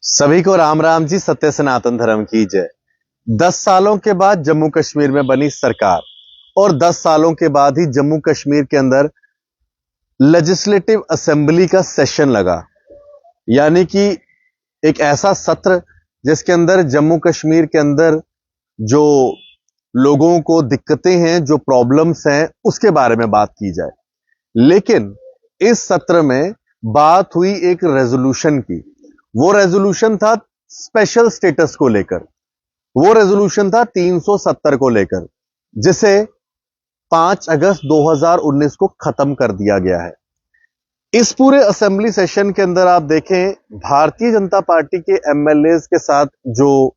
सभी को राम राम जी। सत्य सनातन धर्म की जय। 10 सालों के बाद जम्मू कश्मीर में बनी सरकार और 10 सालों के बाद ही जम्मू कश्मीर के अंदर लेजिस्लेटिव असेंबली का सेशन लगा। यानी कि एक ऐसा सत्र जिसके अंदर जम्मू कश्मीर के अंदर जो लोगों को दिक्कतें हैं, जो प्रॉब्लम्स हैं, उसके बारे में बात की जाए। लेकिन इस सत्र में बात हुई एक रेजोल्यूशन की। वो रेजोल्यूशन था स्पेशल स्टेटस को लेकर। वो रेजोल्यूशन था 370 को लेकर, जिसे 5 अगस्त 2019 को खत्म कर दिया गया है। इस पूरे असेंबली सेशन के अंदर आप देखें, भारतीय जनता पार्टी के एमएलए के साथ जो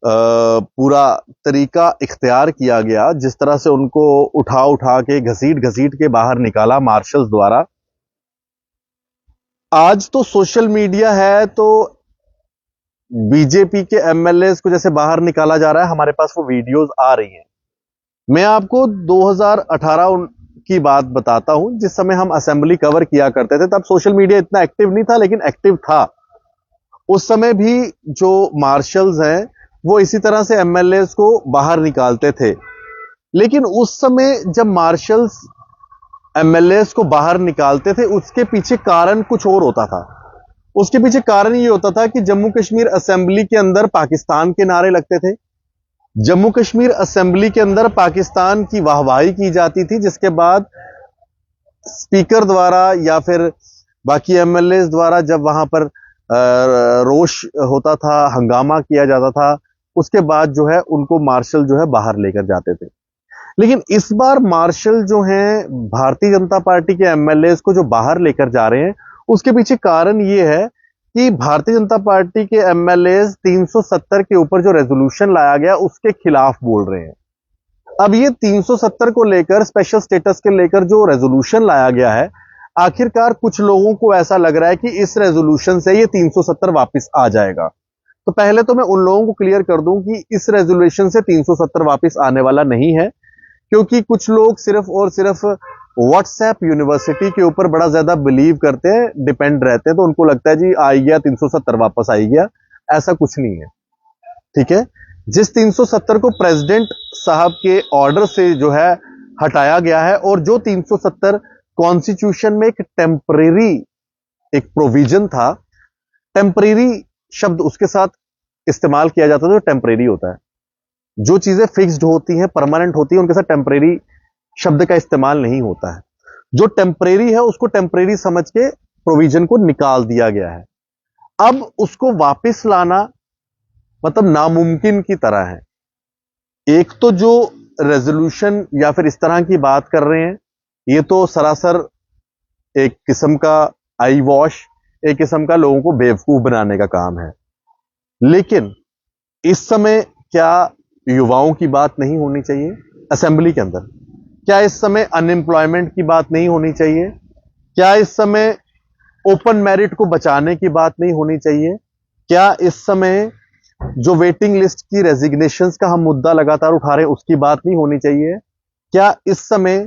पूरा तरीका इख्तियार किया गया, जिस तरह से उनको उठा उठा के घसीट घसीट के बाहर निकाला मार्शल्स द्वारा। आज तो सोशल मीडिया है, तो बीजेपी के एमएलए को जैसे बाहर निकाला जा रहा है, हमारे पास वो वीडियोस आ रही हैं। मैं आपको 2018 की बात बताता हूं, जिस समय हम असेंबली कवर किया करते थे। तब सोशल मीडिया इतना एक्टिव नहीं था, लेकिन एक्टिव था। उस समय भी जो मार्शल्स हैं वो इसी तरह से एमएलए को बाहर निकालते थे। लेकिन उस समय जब मार्शल्स एमएलए को बाहर निकालते थे, उसके पीछे कारण कुछ और होता था। उसके पीछे कारण ये होता था कि जम्मू कश्मीर असेंबली के अंदर पाकिस्तान के नारे लगते थे। जम्मू कश्मीर असेंबली के अंदर पाकिस्तान की वाहवाही की जाती थी, जिसके बाद स्पीकर द्वारा या फिर बाकी एमएलए द्वारा जब वहां पर रोष होता था, हंगामा किया जाता था, उसके बाद जो है उनको मार्शल जो है बाहर लेकर जाते थे। लेकिन इस बार मार्शल जो हैं भारतीय जनता पार्टी के एमएलए को जो बाहर लेकर जा रहे हैं, उसके पीछे कारण ये है कि भारतीय जनता पार्टी के एमएलए 370 के ऊपर जो रेजोल्यूशन लाया गया उसके खिलाफ बोल रहे हैं। अब ये 370 को लेकर, स्पेशल स्टेटस के लेकर जो रेजोल्यूशन लाया गया है, आखिरकार कुछ लोगों को ऐसा लग रहा है कि इस रेजोल्यूशन से ये 370 वापस आ जाएगा। तो पहले तो मैं उन लोगों को क्लियर कर दूं कि इस रेजोल्यूशन से 370 वापस आने वाला नहीं है, क्योंकि कुछ लोग सिर्फ और सिर्फ व्हाट्सएप यूनिवर्सिटी के ऊपर बड़ा ज्यादा बिलीव करते हैं, डिपेंड रहते हैं। तो उनको लगता है जी आ गया 370 वापस आ गया। ऐसा कुछ नहीं है, ठीक है। जिस 370 को प्रेसिडेंट साहब के ऑर्डर से जो है हटाया गया है, और जो 370 कॉन्स्टिट्यूशन में एक टेम्परेरी एक प्रोविजन था। टेम्परेरी शब्द उसके साथ इस्तेमाल किया जाता है जो टेम्परेरी होता है। जो चीजें फिक्स्ड होती हैं, परमानेंट होती हैं, उनके साथ टेम्परेरी शब्द का इस्तेमाल नहीं होता है। जो टेम्परेरी है उसको टेम्परेरी समझ के प्रोविजन को निकाल दिया गया है। अब उसको वापस लाना मतलब नामुमकिन की तरह है। एक तो जो रेजोल्यूशन या फिर इस तरह की बात कर रहे हैं, ये तो सरासर एक किस्म का आई वॉश, एक किस्म का लोगों को बेवकूफ बनाने का काम है। लेकिन इस समय क्या युवाओं की बात नहीं होनी चाहिए असेंबली के अंदर? क्या इस समय अनएम्प्लॉयमेंट की बात नहीं होनी चाहिए? क्या इस समय ओपन मेरिट को बचाने की बात नहीं होनी चाहिए? क्या इस समय जो वेटिंग लिस्ट की रेजिग्नेशंस का हम मुद्दा लगातार उठा रहे हैं उसकी बात नहीं होनी चाहिए? क्या इस समय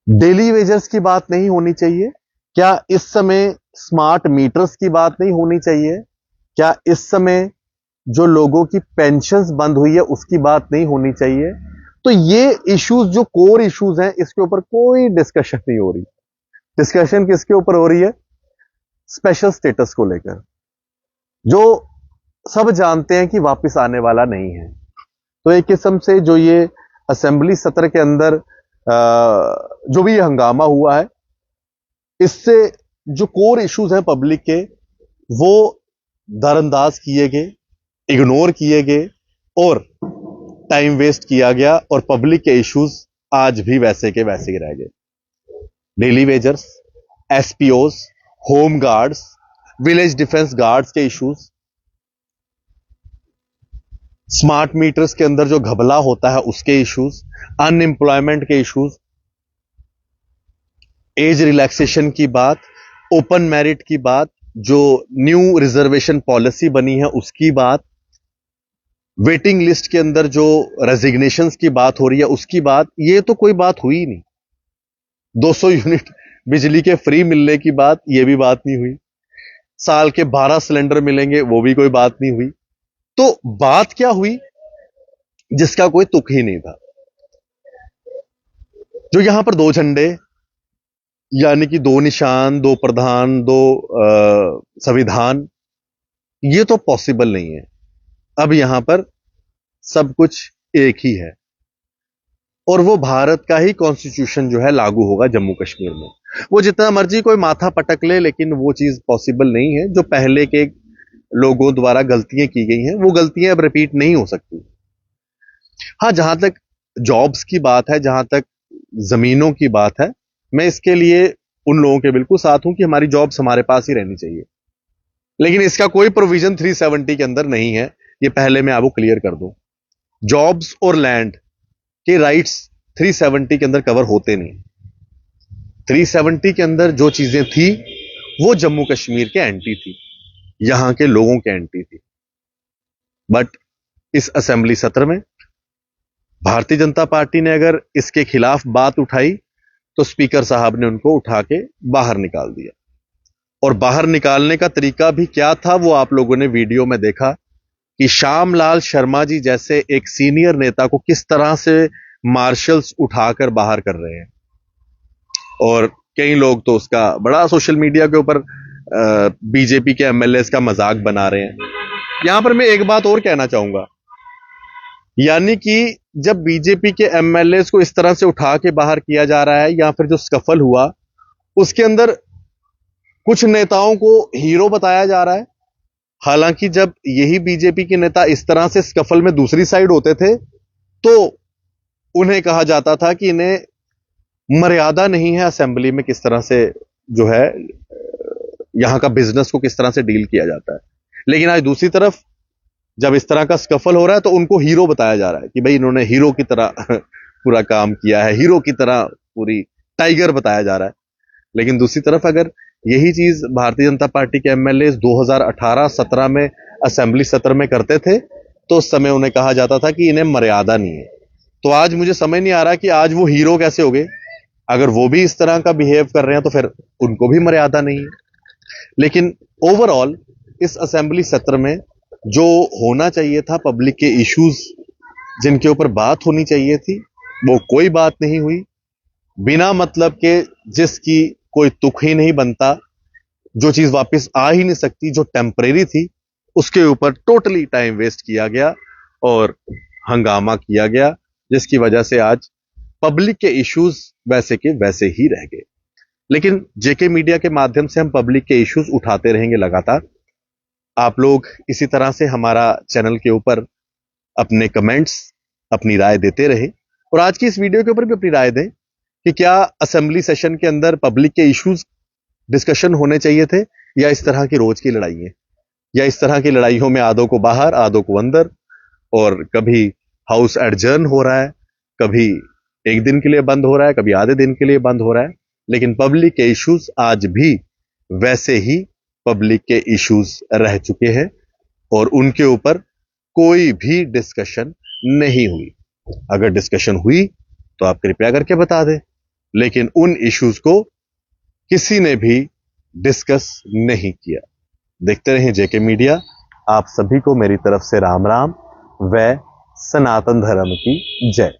डेली वेजर्स की बात नहीं होनी चाहिए? क्या इस समय स्मार्ट मीटर्स की बात नहीं होनी चाहिए? क्या इस समय जो लोगों की पेंशन्स बंद हुई है उसकी बात नहीं होनी चाहिए? तो ये इश्यूज जो कोर इश्यूज हैं, इसके ऊपर कोई डिस्कशन नहीं हो रही। डिस्कशन किसके ऊपर हो रही है? स्पेशल स्टेटस को लेकर, जो सब जानते हैं कि वापस आने वाला नहीं है। तो एक किस्म से जो ये असेंबली सत्र के अंदर जो भी ये हंगामा हुआ है, इससे जो कोर इश्यूज हैं पब्लिक के, वो दरअंदाज किए गए, इग्नोर किए गए और टाइम वेस्ट किया गया, और पब्लिक के इश्यूज आज भी वैसे के वैसे ही रह गए। Daily wagers, SPOs, home guards, village defence guards के इश्यूज, स्मार्ट मीटर्स के अंदर जो घबला होता है उसके इश्यूज, अनएम्प्लॉयमेंट के इश्यूज, एज रिलैक्सेशन की बात, ओपन मेरिट की बात, जो न्यू रिजर्वेशन पॉलिसी बनी है उसकी बात, वेटिंग लिस्ट के अंदर जो रेजिग्नेशंस की बात हो रही है उसकी बात। ये तो कोई बात हुई नहीं। 200 यूनिट बिजली के फ्री मिलने की बात, ये भी बात नहीं हुई। साल के 12 सिलेंडर मिलेंगे, वो भी कोई बात नहीं हुई। तो बात क्या हुई जिसका कोई तुक ही नहीं था? जो यहां पर दो झंडे, यानी कि दो निशान, दो प्रधान, दो संविधान, ये तो पॉसिबल नहीं है। अब यहां पर सब कुछ एक ही है, और वो भारत का ही कॉन्स्टिट्यूशन जो है लागू होगा जम्मू कश्मीर में। वो जितना मर्जी कोई माथा पटक ले, लेकिन वो चीज पॉसिबल नहीं है। जो पहले के लोगों द्वारा गलतियां की गई हैं, वो गलतियां अब रिपीट नहीं हो सकती। हाँ, जहां तक जॉब्स की बात है, जहां तक जमीनों की बात है, मैं इसके लिए उन लोगों के बिल्कुल साथ हूं कि हमारी जॉब्स हमारे पास ही रहनी चाहिए। लेकिन इसका कोई प्रोविजन 370 के अंदर नहीं है, ये पहले मैं आपको क्लियर कर दूं। जॉब्स और लैंड के राइट्स 370 के अंदर कवर होते नहीं। 370 के अंदर जो चीजें थी वो जम्मू कश्मीर के एंटी थी, यहां के लोगों के एंटी थी। बट इस असेंबली सत्र में भारतीय जनता पार्टी ने अगर इसके खिलाफ बात उठाई, तो स्पीकर साहब ने उनको उठा के बाहर निकाल दिया। और बाहर निकालने का तरीका भी क्या था, वो आप लोगों ने वीडियो में देखा कि श्यामलाल शर्मा जी जैसे एक सीनियर नेता को किस तरह से मार्शल्स उठाकर बाहर कर रहे हैं। और कई लोग तो उसका बड़ा सोशल मीडिया के ऊपर बीजेपी के एमएलए का मजाक बना रहे हैं। यहां पर मैं एक बात और कहना चाहूंगा, यानी कि जब बीजेपी के एमएलए को इस तरह से उठा के बाहर किया जा रहा है, या फिर जो स्कफल हुआ उसके अंदर कुछ नेताओं को हीरो बताया जा रहा है। हालांकि जब यही बीजेपी के नेता इस तरह से स्कफल में दूसरी साइड होते थे, तो उन्हें कहा जाता था कि इन्हें मर्यादा नहीं है असेंबली में किस तरह से जो है यहां का बिजनेस को किस तरह से डील किया जाता है। लेकिन आज दूसरी तरफ जब इस तरह का स्कफल हो रहा है, तो उनको हीरो बताया जा रहा है कि भाई इन्होंने हीरो की तरह पूरा काम किया है, हीरो की तरह पूरी टाइगर बताया जा रहा है। लेकिन दूसरी तरफ अगर यही चीज भारतीय जनता पार्टी के एमएलए 2018-17 में असेंबली सत्र में करते थे, तो उस समय उन्हें कहा जाता था कि इन्हें मर्यादा नहीं है। तो आज मुझे समझ नहीं आ रहा कि आज वो हीरो कैसे हो गए। अगर वो भी इस तरह का बिहेव कर रहे हैं, तो फिर उनको भी मर्यादा नहीं है। लेकिन ओवरऑल इस असेंबली सत्र में जो होना चाहिए था, पब्लिक के इश्यूज जिनके ऊपर बात होनी चाहिए थी, वो कोई बात नहीं हुई। बिना मतलब के, जिसकी कोई तुक ही नहीं बनता, जो चीज वापस आ ही नहीं सकती, जो टेम्परेरी थी, उसके ऊपर टोटली टाइम वेस्ट किया गया और हंगामा किया गया, जिसकी वजह से आज पब्लिक के इश्यूज वैसे के वैसे ही रह गए। लेकिन जेके मीडिया के माध्यम से हम पब्लिक के इश्यूज उठाते रहेंगे लगातार। आप लोग इसी तरह से हमारा चैनल के ऊपर अपने कमेंट्स, अपनी राय देते रहे, और आज की इस वीडियो के ऊपर भी अपनी राय दें कि क्या असेंबली सेशन के अंदर पब्लिक के इश्यूज डिस्कशन होने चाहिए थे, या इस तरह की रोज की लड़ाइयां, या इस तरह की लड़ाइयों में आधों को बाहर आधों को अंदर, और कभी हाउस एडजर्न हो रहा है, कभी एक दिन के लिए बंद हो रहा है, कभी आधे दिन के लिए बंद हो रहा है। लेकिन पब्लिक के इश्यूज आज भी वैसे ही पब्लिक के इश्यूज रह चुके हैं, और उनके ऊपर कोई भी डिस्कशन नहीं हुई। अगर डिस्कशन हुई तो आप कृपया करके बता दें, लेकिन उन इश्यूज को किसी ने भी डिस्कस नहीं किया। देखते रहें जेके मीडिया। आप सभी को मेरी तरफ से राम राम व सनातन धर्म की जय।